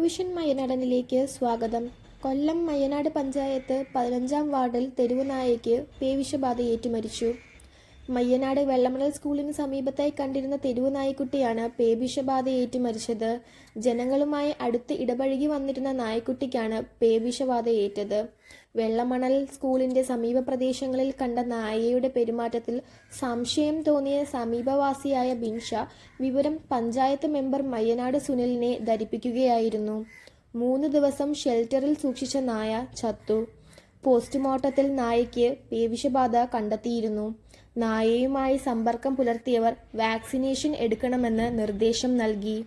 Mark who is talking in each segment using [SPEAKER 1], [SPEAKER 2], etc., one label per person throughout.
[SPEAKER 1] Television മയ്യനാടനിലേക്ക് സ്വാഗതം. കൊല്ലം മയ്യനാട് പഞ്ചായത്ത് 15-ാം വാർഡിൽ തെരുവുനായയ്ക്ക് പേവിഷബാധയേറ്റ് മരിച്ചു. മയ്യനാട് വെള്ളമണൽ സ്കൂളിന് സമീപത്തായി കണ്ടിരുന്ന തെരുവുനായ്ക്കുട്ടിയാണ് പേവിഷബാധയേറ്റ് മരിച്ചത്. ജനങ്ങളുമായി അടുത്ത് ഇടപഴകി വന്നിരുന്ന നായ്ക്കുട്ടിക്കാണ് പേവിഷബാധയേറ്റത്. വെള്ളമണൽ സ്കൂളിന്റെ സമീപ പ്രദേശങ്ങളിൽ കണ്ട നായയുടെ പെരുമാറ്റത്തിൽ സംശയം തോന്നിയ സമീപവാസിയായ ബിൻഷ വിവരം പഞ്ചായത്ത് മെമ്പർ മയ്യനാട് സുനിലിനെ ധരിപ്പിക്കുകയായിരുന്നു. 3 ദിവസം ഷെൽട്ടറിൽ സൂക്ഷിച്ച നായ ചത്തു. പോസ്റ്റ്മോർട്ടത്തിൽ നായയ്ക്ക് പേവിഷബാധ കണ്ടെത്തിയിരുന്നു. നായയുമായി സമ്പർക്കം പുലർത്തിയവർ വാക്സിനേഷൻ എടുക്കണമെന്ന് നിർദ്ദേശം നൽകി.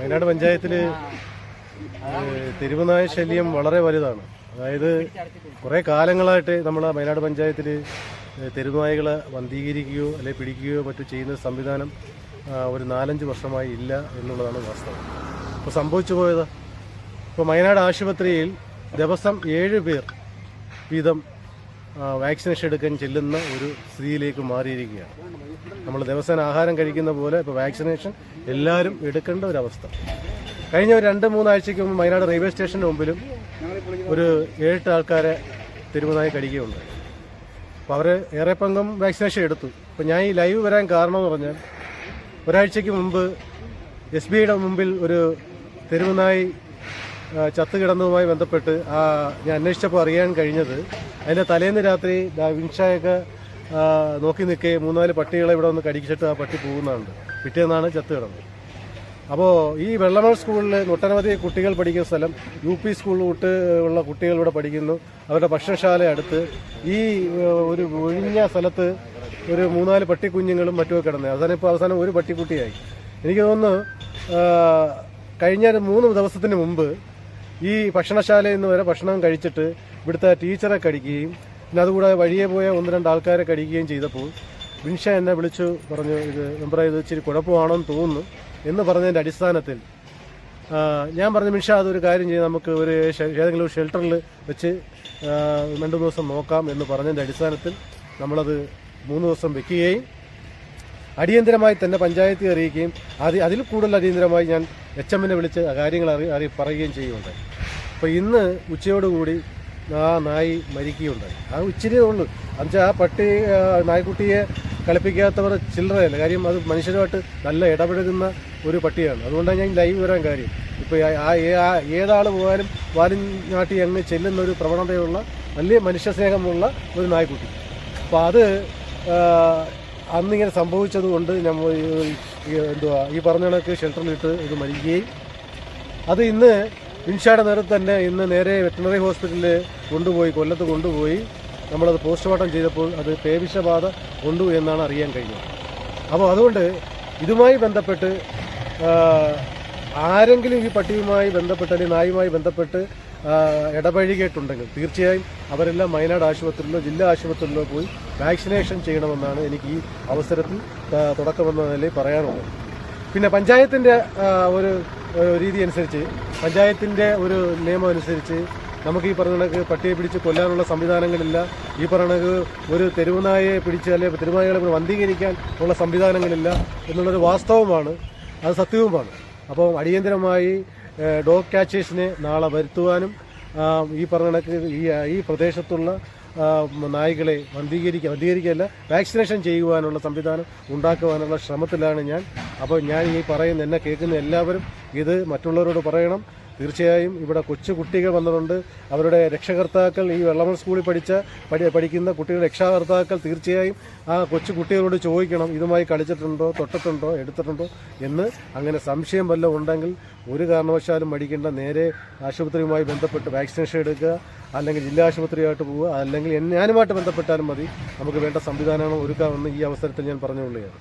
[SPEAKER 2] വയനാട് പഞ്ചായത്തിൽ തെരുവുനായ ശല്യം വളരെ വലുതാണ്. അതായത് കുറേ കാലങ്ങളായിട്ട് നമ്മൾ വയനാട് പഞ്ചായത്തിൽ തെരുവുനായകളെ വന്ധീകരിക്കുകയോ അല്ലെങ്കിൽ പിടിക്കുകയോ മറ്റു ചെയ്യുന്ന സംവിധാനം ഒരു 4-5 വർഷമായി ഇല്ല എന്നുള്ളതാണ് വാസ്തവം. ഇപ്പോൾ സംഭവിച്ചു പോയത്, ഇപ്പോൾ വയനാട് ആശുപത്രിയിൽ ദിവസം 7 പേർ വീതം വാക്സിനേഷൻ എടുക്കാൻ ചെല്ലുന്ന ഒരു സ്ഥിതിയിലേക്ക് മാറിയിരിക്കുകയാണ്. നമ്മൾ ദിവസേന ആഹാരം കഴിക്കുന്ന പോലെ ഇപ്പോൾ വാക്സിനേഷൻ എല്ലാവരും എടുക്കേണ്ട ഒരവസ്ഥ. കഴിഞ്ഞ 2-3 ആഴ്ചയ്ക്ക് മുമ്പ് വയനാട് റെയിൽവേ സ്റ്റേഷൻ്റെ മുമ്പിലും ഒരു 7 ആൾക്കാരെ തെരുവുനായി കടിക്കുകയുണ്ടായി. അപ്പോൾ അവർ ഏറെ പങ്കും വാക്സിനേഷൻ എടുത്തു. അപ്പോൾ ഞാൻ ഈ ലൈവ് വരാൻ കാരണം എന്ന് പറഞ്ഞാൽ, ഒരാഴ്ചയ്ക്ക് മുമ്പ് SBIയുടെ മുമ്പിൽ ഒരു തെരുവുനായി ചത്തുകിടന്നതുമായി ബന്ധപ്പെട്ട് ഞാൻ അന്വേഷിച്ചപ്പോൾ അറിയാൻ കഴിഞ്ഞത്, അതിൻ്റെ തലേന്ന് രാത്രി വിൻഷയൊക്കെ നോക്കി നിൽക്കേ 3-4 പട്ടികളെ ഇവിടെ ഒന്ന് കടിച്ചിട്ട് ആ പട്ടി പോകുന്നുണ്ട്. പിറ്റേന്നാണ് ചത്ത് കിടന്നത്. അപ്പോൾ ഈ വെള്ളമണൽ സ്കൂളിൽ ഒട്ടനവധി കുട്ടികൾ പഠിക്കുന്ന സ്ഥലം, UP സ്കൂൾ തൊട്ട് ഉള്ള കുട്ടികൾ ഇവിടെ പഠിക്കുന്നു. അവരുടെ ഭക്ഷണശാല അടുത്ത് ഈ ഒരു ഒഴിഞ്ഞ സ്ഥലത്ത് ഒരു 3-4 പട്ടിക്കുഞ്ഞുങ്ങളും മറ്റുമൊക്കെ കിടന്നത്. അവസാനം ഒരു പട്ടിക്കുട്ടിയായി. എനിക്ക് തോന്നുന്നു കഴിഞ്ഞ 3 ദിവസത്തിന് മുമ്പ് ഈ ഭക്ഷണശാലയിൽ നിന്ന് വരെ ഭക്ഷണം കഴിച്ചിട്ട് ഇവിടുത്തെ ടീച്ചറെ കടിക്കുകയും പിന്നെ അതുകൂടാതെ വഴിയെ പോയ 1-2 ആൾക്കാരെ കടിക്കുകയും ചെയ്തപ്പോൾ ബിൻഷ എന്നെ വിളിച്ചു പറഞ്ഞു, ഇത് മെമ്പറെ ഇത് ഇച്ചിരി കുഴപ്പമാണെന്ന് തോന്നുന്നു എന്ന് പറഞ്ഞതിൻ്റെ അടിസ്ഥാനത്തിൽ ഞാൻ പറഞ്ഞു, ബിൻഷ അതൊരു കാര്യം ചെയ്ത് നമുക്ക് ഏതെങ്കിലും ഒരു ഷെൽട്ടറിൽ വെച്ച് 2 ദിവസം നോക്കാം എന്ന് പറഞ്ഞതിൻ്റെ അടിസ്ഥാനത്തിൽ നമ്മളത് 3 ദിവസം വെക്കുകയും അടിയന്തരമായി തന്നെ പഞ്ചായത്തിൽ അറിയിക്കുകയും അതിൽ കൂടുതൽ അടിയന്തരമായി ഞാൻ HMനെ വിളിച്ച് കാര്യങ്ങൾ പറയുകയും ചെയ്യുന്നുണ്ട്. അപ്പോൾ ഇന്ന് ഉച്ചയോടുകൂടി ആ നായി മരിക്കുകയുണ്ടായി. ഇച്ചിരിയേ ഉള്ളൂ. എന്നുവെച്ചാൽ ആ പട്ടി നായ്ക്കുട്ടിയെ കളിപ്പിക്കാത്തവർ ചില്ലറയല്ല. കാര്യം അത് മനുഷ്യരുമായിട്ട് നല്ല ഇടപഴകുന്ന ഒരു പട്ടിയാണ്. അതുകൊണ്ടാണ് ഞാൻ ലൈവ് വരാൻ കാര്യം. ഇപ്പോൾ ഏതാൾ പോയാലും വാലും നാട്ടി അങ്ങ് ചെല്ലുന്ന ഒരു പ്രവണതയുള്ള വലിയ മനുഷ്യസ്നേഹമുള്ള ഒരു നായ്ക്കുട്ടി. അപ്പോൾ അത് അന്നിങ്ങനെ സംഭവിച്ചതുകൊണ്ട് നമ്മൾ ഈ പറഞ്ഞ കണക്ക് ഷെൽട്ടറിലിട്ട് ഇത് മരിക്കുകയും അത് ഇന്ന് ബിൻഷയുടെ നേതൃത്വം തന്നെ ഇന്ന് നേരെ വെറ്ററിനറി ഹോസ്പിറ്റലിൽ കൊല്ലത്ത് കൊണ്ടുപോയി നമ്മളത് പോസ്റ്റ്മോർട്ടം ചെയ്തപ്പോൾ അത് പേവിഷബാധ കൊണ്ടു എന്നാണ് അറിയാൻ കഴിഞ്ഞത്. അപ്പോൾ അതുകൊണ്ട് ഇതുമായി ബന്ധപ്പെട്ട് ആരെങ്കിലും ഈ പട്ടിയുമായി ബന്ധപ്പെട്ട് അല്ലെങ്കിൽ നായുമായി ബന്ധപ്പെട്ട് ഇടപഴകിയിട്ടുണ്ടെങ്കിൽ തീർച്ചയായും അവരെല്ലാം വയനാട് ആശുപത്രിയിലോ ജില്ലാ ആശുപത്രിയിലോ പോയി വാക്സിനേഷൻ ചെയ്യണമെന്നാണ് എനിക്ക് ഈ അവസരത്തിൽ തുടക്കമെന്ന നിലയിൽ പറയാനുള്ളത്. പിന്നെ പഞ്ചായത്തിൻ്റെ ഒരു രീതി അനുസരിച്ച്, പഞ്ചായത്തിൻ്റെ ഒരു നിയമം അനുസരിച്ച് നമുക്ക് ഈ പറഞ്ഞ കണക്ക് പട്ടിയെ പിടിച്ച് കൊല്ലാനുള്ള സംവിധാനങ്ങളില്ല. ഈ പറഞ്ഞ ഒരു തെരുവുനായെ പിടിച്ച് അല്ലെങ്കിൽ തെരുവുനായകളെ വന്ധീകരിക്കാൻ ഉള്ള സംവിധാനങ്ങളില്ല എന്നുള്ളൊരു വാസ്തവമാണ്, അത് സത്യവുമാണ്. അപ്പോൾ അടിയന്തരമായി ഡോഗ് ക്യാച്ചേഴ്സിനെ നാളെ വരുത്തുവാനും ഈ പറഞ്ഞ കണക്ക് ഈ പ്രദേശത്തുള്ള നായ്ക്കളെ വന്ധീകരിക്കുകയല്ല വാക്സിനേഷൻ ചെയ്യുവാനുള്ള സംവിധാനം ഉണ്ടാക്കുവാനുള്ള ശ്രമത്തിലാണ് ഞാൻ. അപ്പോൾ ഞാൻ ഈ പറയുന്ന എന്നെ കേൾക്കുന്ന എല്ലാവരും ഇത് മറ്റുള്ളവരോട് പറയണം. തീർച്ചയായും ഇവിടെ കൊച്ചു കുട്ടികൾ വന്നിട്ടുണ്ട്. അവരുടെ രക്ഷകർത്താക്കൾ ഈ വെള്ളമൺ സ്കൂളിൽ പഠിക്കുന്ന കുട്ടികളുടെ രക്ഷാകർത്താക്കൾ തീർച്ചയായും ആ കൊച്ചു കുട്ടികളോട് ചോദിക്കണം, ഇതുമായി കളിച്ചിട്ടുണ്ടോ, തൊട്ടിട്ടുണ്ടോ, എടുത്തിട്ടുണ്ടോ എന്ന്. അങ്ങനെ സംശയം വല്ലതും ഉണ്ടെങ്കിൽ ഒരു കാരണവശാലും മടിക്കേണ്ട, നേരെ ആശുപത്രിയുമായി ബന്ധപ്പെട്ട് വാക്സിനേഷൻ എടുക്കുക, അല്ലെങ്കിൽ ജില്ലാ ആശുപത്രിയായിട്ട് പോവുക, അല്ലെങ്കിൽ ഞാനുമായിട്ട് ബന്ധപ്പെട്ടാലും മതി. നമുക്ക് വേണ്ട സംവിധാനങ്ങൾ ഒരുക്കാമെന്ന് ഈ അവസരത്തിൽ ഞാൻ പറഞ്ഞുകൊള്ളുകയാണ്.